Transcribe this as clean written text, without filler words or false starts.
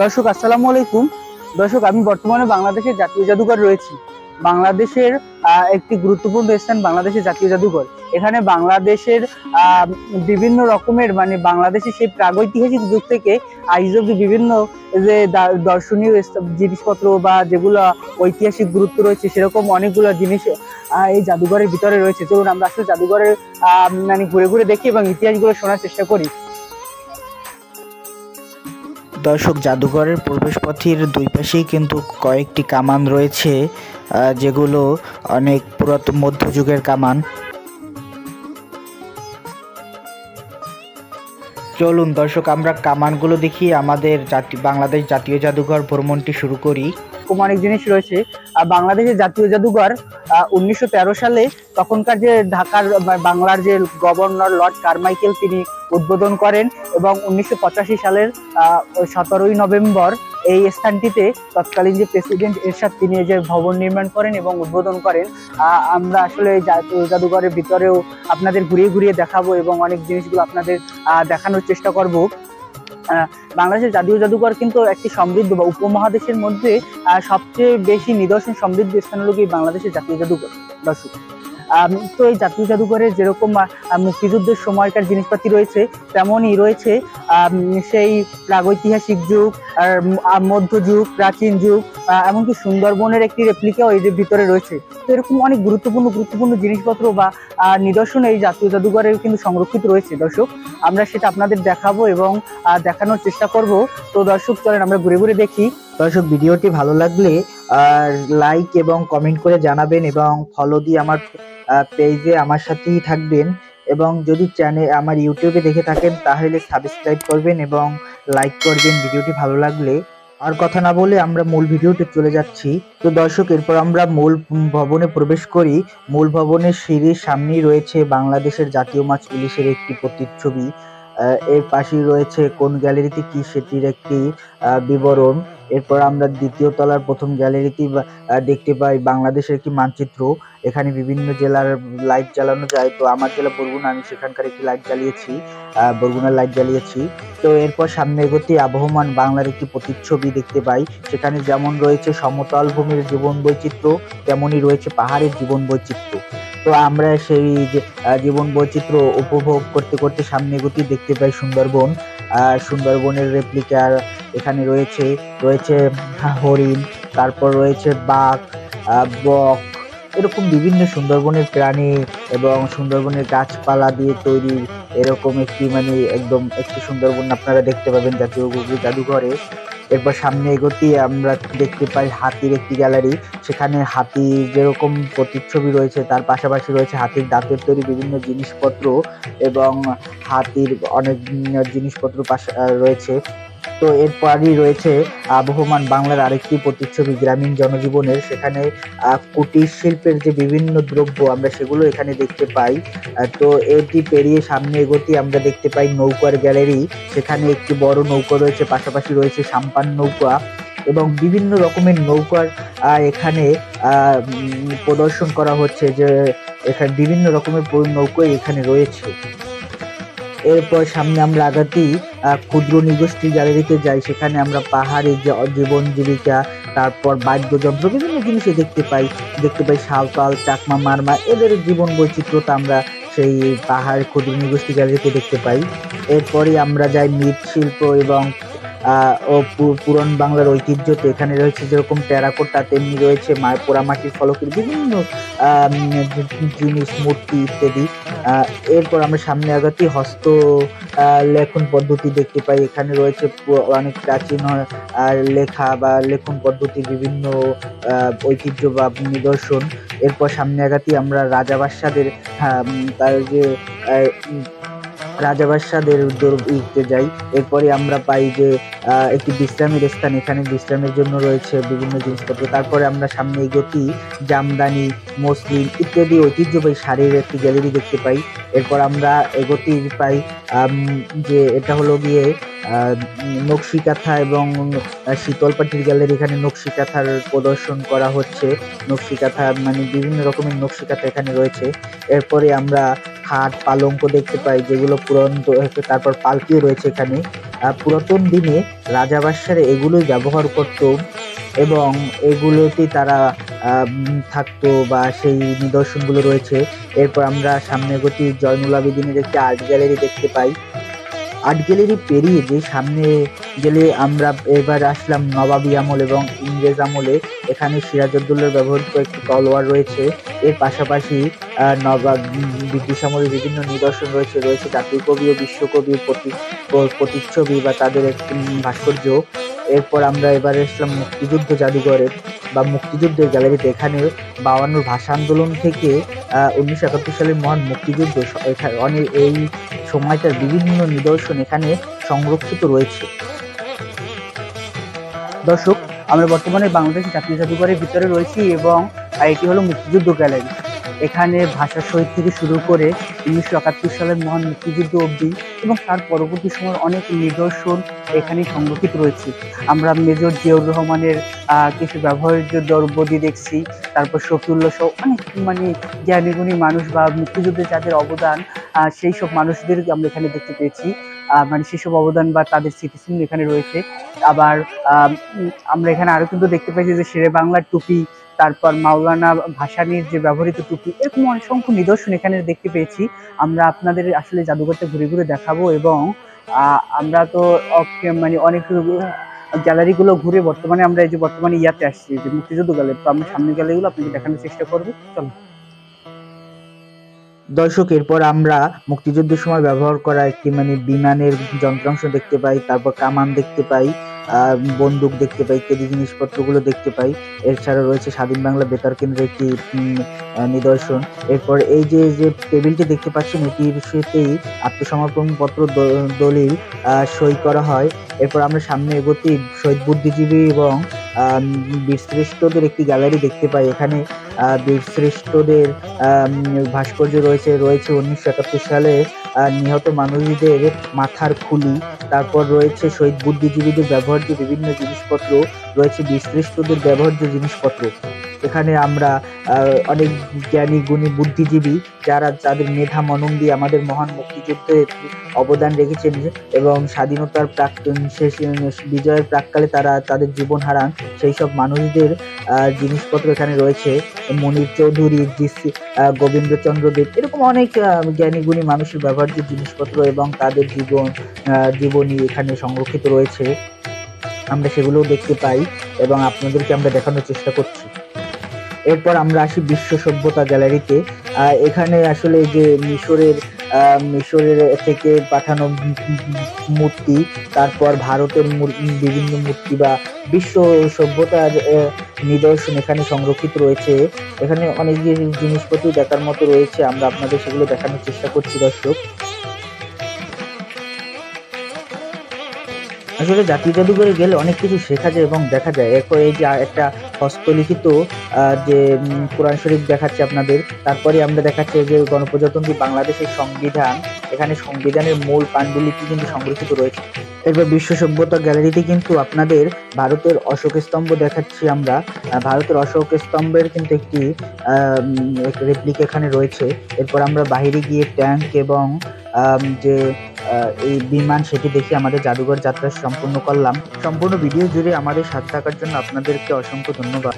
দর্শক আসসালামু আলাইকুম। দর্শক, আমি বর্তমানে বাংলাদেশের জাতীয় জাদুঘর রয়েছি। বাংলাদেশের একটি গুরুত্বপূর্ণ স্থান বাংলাদেশের জাতীয় জাদুঘর। এখানে বাংলাদেশের বিভিন্ন রকমের বাংলাদেশের সেই প্রাগৈতিহাসিক যুগ থেকে আজ অব্দি বিভিন্ন যে দর্শনীয় জিনিসপত্র বা যেগুলো ঐতিহাসিক গুরুত্ব রয়েছে সেরকম অনেকগুলো জিনিস এই জাদুঘরের ভিতরে রয়েছে। চলুন আমরা আসলে জাদুঘরের ঘুরে ঘুরে দেখি এবং ইতিহাসগুলো শোনার চেষ্টা করি। দর্শক, জাদুঘরের প্রবেশপথের দুই পাশেই কিন্তু কয়েকটি কামান রয়েছে, যেগুলো অনেক পুরাতন মধ্যযুগের কামান। চলুন দর্শক, আমরা কামানগুলো দেখি আমাদের বাংলাদেশ জাতীয় জাদুঘর ভ্রমণটি শুরু করি। অনেক জিনিস রয়েছে। বাংলাদেশের জাতীয় জাদুঘর 1913 সালে তখনকার যে ঢাকার বাংলার যে গভর্নর লর্ড কারমাইকেল তিনি উদ্বোধন করেন এবং 1985 সালের 17 নভেম্বর এই স্থানটিতে তৎকালীন যে প্রেসিডেন্ট এরশাদ তিনি যে ভবন নির্মাণ করেন এবং উদ্বোধন করেন। আমরা আসলে জাতীয় জাদুঘরের ভিতরেও আপনাদের ঘুরিয়ে ঘুরিয়ে দেখাবো এবং অনেক জিনিসগুলো আপনাদের দেখানোর চেষ্টা করব। বাংলাদেশের জাতীয় জাদুঘর কিন্তু একটি সমৃদ্ধ বা উপমহাদেশের মধ্যে সবচেয়ে বেশি নিদর্শন সমৃদ্ধ স্থান হলো কি বাংলাদেশের জাতীয় জাদুঘর। দর্শক, তো এই জাতীয় জাদুঘরে যেরকম মুক্তিযুদ্ধের সময়কার জিনিসপাতি রয়েছে তেমনই রয়েছে সেই প্রাগৈতিহাসিক যুগ, মধ্যযুগ, প্রাচীন যুগ, এমনকি সুন্দরবনের একটি রেপ্লিকাও এই যে ভিতরে রয়েছে। তো এরকম অনেক গুরুত্বপূর্ণ জিনিসপত্র বা নিদর্শন এই জাতীয় জাদুঘরে কিন্তু সংরক্ষিত রয়েছে। দর্শক, আমরা সেটা আপনাদের দেখাবো এবং দেখানোর চেষ্টা করব। তো দর্শক, চলেন আমরা ঘুরে ঘুরে দেখি। দর্শক, ভিডিওটি ভালো লাগলে লাইক এবং কমেন্ট করে জানাবেন এবং ফলো দিয়ে আমার পেজে আমার সাথেই থাকবেন এবং যদি আমার ইউটিউবে দেখে থাকেন তাহলে সাবস্ক্রাইব করবেন এবং লাইক করবেন ভিডিওটি ভালো লাগলে। আর কথা না বলে আমরা মূল ভিডিওতে চলে যাচ্ছি। তো দর্শক, এরপর আমরা মূল ভবনে প্রবেশ করি। মূল ভবনের সিঁড়ির সামনেই রয়েছে বাংলাদেশের জাতীয় মাছ ইলিশের একটি প্রতিচ্ছবি। এর পাশেই রয়েছে কোন গ্যালারিতে কি সেটির একটি বিবরণ। এরপর আমরা দ্বিতীয় তলার প্রথম গ্যালারিতে দেখতে পাই বাংলাদেশের একটি মানচিত্র। এখানে বিভিন্ন জেলার লাইট জ্বালানো যায়। তো আমার জেলা বরগুনা, আমি সেখানকার একটি লাইট জ্বালিয়েছি, বরগুনার লাইট জ্বালিয়েছি। তো এরপর সামনে এগোতে আবহমান বাংলার একটি প্রতিচ্ছবি দেখতে পাই। সেখানে যেমন রয়েছে সমতল ভূমির জীবন বৈচিত্র্য, তেমনই রয়েছে পাহাড়ের জীবন বৈচিত্র্য। তো আমরা সেই জীবন বৈচিত্র্য উপভোগ করতে করতে সামনে এগোতে দেখতে পাই সুন্দরবন। সুন্দরবনের রেপ্লিকার এখানে রয়েছে হরিণ, তারপর রয়েছে বাঘ, বক, এরকম বিভিন্ন সুন্দরবনের প্রাণী এবং সুন্দরবনের গাছপালা দিয়ে তৈরি এরকম একটি একদম একটি সুন্দরবন আপনারা দেখতে পাবেন জাতীয় জাদুঘরে। এরপর সামনে এগোতে আমরা দেখতে পাই হাতির একটি গ্যালারি। সেখানে হাতি যেরকম প্রতিচ্ছবি রয়েছে তার পাশাপাশি রয়েছে হাতির দাঁতের তৈরি বিভিন্ন জিনিসপত্র এবং হাতির অনেক জিনিসপত্র রয়েছে। তো এরপরই রয়েছে আবহমান বাংলার আরেকটি প্রতিচ্ছবি গ্রামীণ জনজীবনের। সেখানে কুটির শিল্পের যে বিভিন্ন দ্রব্য আমরা সেগুলো এখানে দেখতে পাই। তো এটি পেরিয়ে সামনে এগোতে আমরা দেখতে পাই নৌকার গ্যালারি। সেখানে একটি বড় নৌকা রয়েছে, পাশাপাশি রয়েছে সাম্পান নৌকা এবং বিভিন্ন রকমের নৌকার এখানে প্রদর্শন করা হচ্ছে, যে এখানে বিভিন্ন রকমের নৌকা এখানে রয়েছে। এরপর সামনে আমরা আগাতেই ক্ষুদ্র নিগোষ্ঠী গ্যালারিতে যাই। সেখানে আমরা পাহাড়ি জীবন জীবিকা, তারপর বাদ্যযন্ত্র, বিভিন্ন জিনিস দেখতে পাই সাঁওতাল, চাকমা, মারমা, এদের জীবন বৈচিত্র্যতা আমরা সেই পাহাড় ক্ষুদ্র নিগোষ্ঠী গ্যালারিতে দেখতে পাই। এরপরে আমরা যাই মৃৎশিল্প এবং পুরান বাংলার ঐতিহ্যতে। এখানে রয়েছে যেরকম টেরাকোটা, তেমনি রয়েছে পোড়ামাটির ফলকের বিভিন্ন জিনিস, মূর্তি ইত্যাদি। এরপর আমরা সামনে আগাতে হস্ত লেখন পদ্ধতি দেখতে পাই। এখানে রয়েছে অনেক প্রাচীন লেখা বা লেখন পদ্ধতির বিভিন্ন ঐতিহ্য বা নিদর্শন। এরপর সামনে আগাতে আমরা রাজাবাদশাদের তার যে যাই। এরপরে আমরা পাই যে একটি বিশ্রামের স্থান। এখানে বিশ্রামের জন্য রয়েছে বিভিন্ন জিনিসপত্র। তারপরে আমরা সামনে এগোতেই জামদানি, মসলিন ইত্যাদি ঐতিহ্যবাহী শাড়ির একটি গ্যালারি দেখতে পাই। এরপর আমরা এগোতেই পাই যে এটা হলো গিয়ে নকশি কাঁথা এবং শীতল পাটির গ্যালারি। এখানে নকশি কাঁথার প্রদর্শন করা হচ্ছে। নকশি কাঁথা বিভিন্ন রকমের নকশি কাঁথা এখানে রয়েছে। এরপরে আমরা খাট পালঙ্ক দেখতে পাই, যেগুলো তারপর পালকিও রয়েছে এখানে। পুরাতন দিনে রাজা বাদশারা এগুলোই ব্যবহার করতো এবং এগুলোতে তারা থাকতো বা সেই নিদর্শনগুলো রয়েছে। এরপর আমরা সামনে এগোতে জয়নুল আবেদিনের একটি আর্ট গ্যালারি দেখতে পাই। আর্ট গ্যালারি পেরিয়ে যে সামনে গেলে আমরা এবার আসলাম নবাবী আমল এবং ইংরেজ আমলে। এখানে সিরাজউদ্দৌলার ব্যবহৃত একটি তলোয়ার রয়েছে। এর পাশাপাশি ব্রিটিশ আমলের বিভিন্ন নিদর্শন রয়েছে। রয়েছে জাতীয় কবি ও বিশ্বকবির প্রতিচ্ছবি বা তাদের একটি ভাস্কর্য। এরপর আমরা এবার আসলাম মুক্তিযুদ্ধ জাদুঘরে বা মুক্তিযুদ্ধের গ্যালারিতে। এখানে 52 ভাষা আন্দোলন থেকে 1971 সালের মহান মুক্তিযুদ্ধ অনেক এই সময়টার বিভিন্ন নিদর্শন এখানে সংরক্ষিত রয়েছে। দর্শক, আমরা বর্তমানে বাংলাদেশ জাতীয় জাদুঘরের ভিতরে রয়েছি এবং এটি হলো মুক্তিযুদ্ধ গ্যালারি। এখানে ভাষা শহীদ থেকে শুরু করে 1971 সালের মহান মুক্তিযুদ্ধ অবধি এবং তার পরবর্তী সময়ের অনেক নিদর্শন এখানে সংরক্ষিত রয়েছে। আমরা মেজর জিয়াউর রহমানের কিছু ব্যবহার্য দ্রব্যাদি দেখছি, তারপর শফিউল্লাহ সহ অনেক জ্ঞানী গুণী মানুষ বা মুক্তিযুদ্ধে যাদের অবদান সেই সব মানুষদের আমরা এখানে দেখতে পেয়েছি। সেসব অবদান বা তাদের স্মৃতিচিহ্ন এখানে রয়েছে। আবার আমরা এখানে আরো কিন্তু দেখতে পাইছি যে শেরে বাংলার টুপি, তারপর মাওলানা ভাসানীর যে ব্যবহৃত টুপি, এরকম অসংখ্য নিদর্শন এখানে দেখতে পেয়েছি। আমরা আপনাদের আসলে জাদুঘরটা ঘুরে ঘুরে দেখাবো এবং আমরা তো অনেক গ্যালারি গুলো ঘুরে বর্তমানে আমরা এই যে বর্তমানে ইয়াতে আসছি যে মুক্তিযুদ্ধ গ্যালারি, তো আমরা সামনের গ্যালারিগুলো আপনাকে দেখানোর চেষ্টা করবো। চলো দর্শক, এরপর আমরা মুক্তিযুদ্ধের সময় ব্যবহার করা একটি বিমানের যন্ত্রাংশ দেখতে পাই, তারপর কামান দেখতে পাই, বন্দুক দেখতে পাই, ইত্যাদি জিনিসপত্রগুলো দেখতে পাই। এছাড়া রয়েছে স্বাধীন বাংলা বেতার কেন্দ্রের একটি নিদর্শন। এরপর এই যে টেবিলটি দেখতে পাচ্ছেন, এটির সাথেই আত্মসমর্পণ পত্র দলিল সই করা হয়। এরপর আমরা সামনে এগোতেই শহীদ বুদ্ধিজীবী এবং বীরশ্রেষ্ঠদের একটি গ্যালারি দেখতে পাই। এখানে বীরশ্রেষ্ঠদের ভাস্কর্য রয়েছে 1971 সালে নিহত মানুষদের মাথার খুলি। তারপর রয়েছে শহীদ বুদ্ধিজীবীদের ব্যবহার্য বিভিন্ন জিনিসপত্র, রয়েছে বীরশ্রেষ্ঠদের ব্যবহার্য জিনিসপত্র। এখানে আমরা অনেক জ্ঞানী গুণী বুদ্ধিজীবী যারা যাদের মেধা মনন দিয়ে আমাদের মহান মুক্তিযুদ্ধে অবদান রেখেছেন এবং স্বাধীনতার বিজয়ের প্রাককালে তারা তাদের জীবন হারান, সেই সব মানুষদের জিনিসপত্র এখানে রয়েছে। মনির চৌধুরী, গোবিন্দচন্দ্র দেব, এরকম অনেক জ্ঞানী গুণী মানুষের ব্যবহার্য জিনিসপত্র এবং তাদের জীবনী এখানে সংরক্ষিত রয়েছে। আমরা সেগুলোও দেখতে পাই এবং আপনাদেরকে আমরা দেখানোর চেষ্টা করছি। এরপর আমরা আসি বিশ্ব সভ্যতা গ্যালারিতে। এখানে আসলে যে মিশরের থেকে পাঠানো মূর্তি, তারপর ভারতের বিভিন্ন মূর্তি বা বিশ্ব সভ্যতার নিদর্শন এখানে সংরক্ষিত রয়েছে। এখানে অনেক জিনিসপত্র দেখার মতো রয়েছে, আমরা আপনাদের সেগুলো দেখানোর চেষ্টা করছি। দর্শক, আসলে জাতীয় জাদুঘরে গেলে অনেক কিছু শেখা যায় এবং দেখা যায়। এরপর এই যে একটা হস্তলিখিত যে কোরআন শরীফ দেখাচ্ছে আপনাদের, তারপরে আমরা দেখাচ্ছি যে গণপ্রজাতন্ত্রী বাংলাদেশের সংবিধান। এখানে সংবিধানের মূল পাণ্ডুলিপি কিন্তু সংরক্ষিত রয়েছে। এরপর বিশ্ব সভ্যতা গ্যালারিতে কিন্তু আপনাদের ভারতের অশোক স্তম্ভ দেখাচ্ছি আমরা। ভারতের অশোক স্তম্ভের কিন্তু একটি রেপ্লিকা এখানে রয়েছে। এরপর আমরা বাইরে গিয়ে ট্যাঙ্ক এবং যে এই বিমান সেটি দেখে আমাদের জাদুঘর যাত্রা সম্পূর্ণ করলাম। সম্পূর্ণ ভিডিও জুড়ে আমাদের সাথে থাকার জন্য আপনাদেরকে অসংখ্য ধন্যবাদ।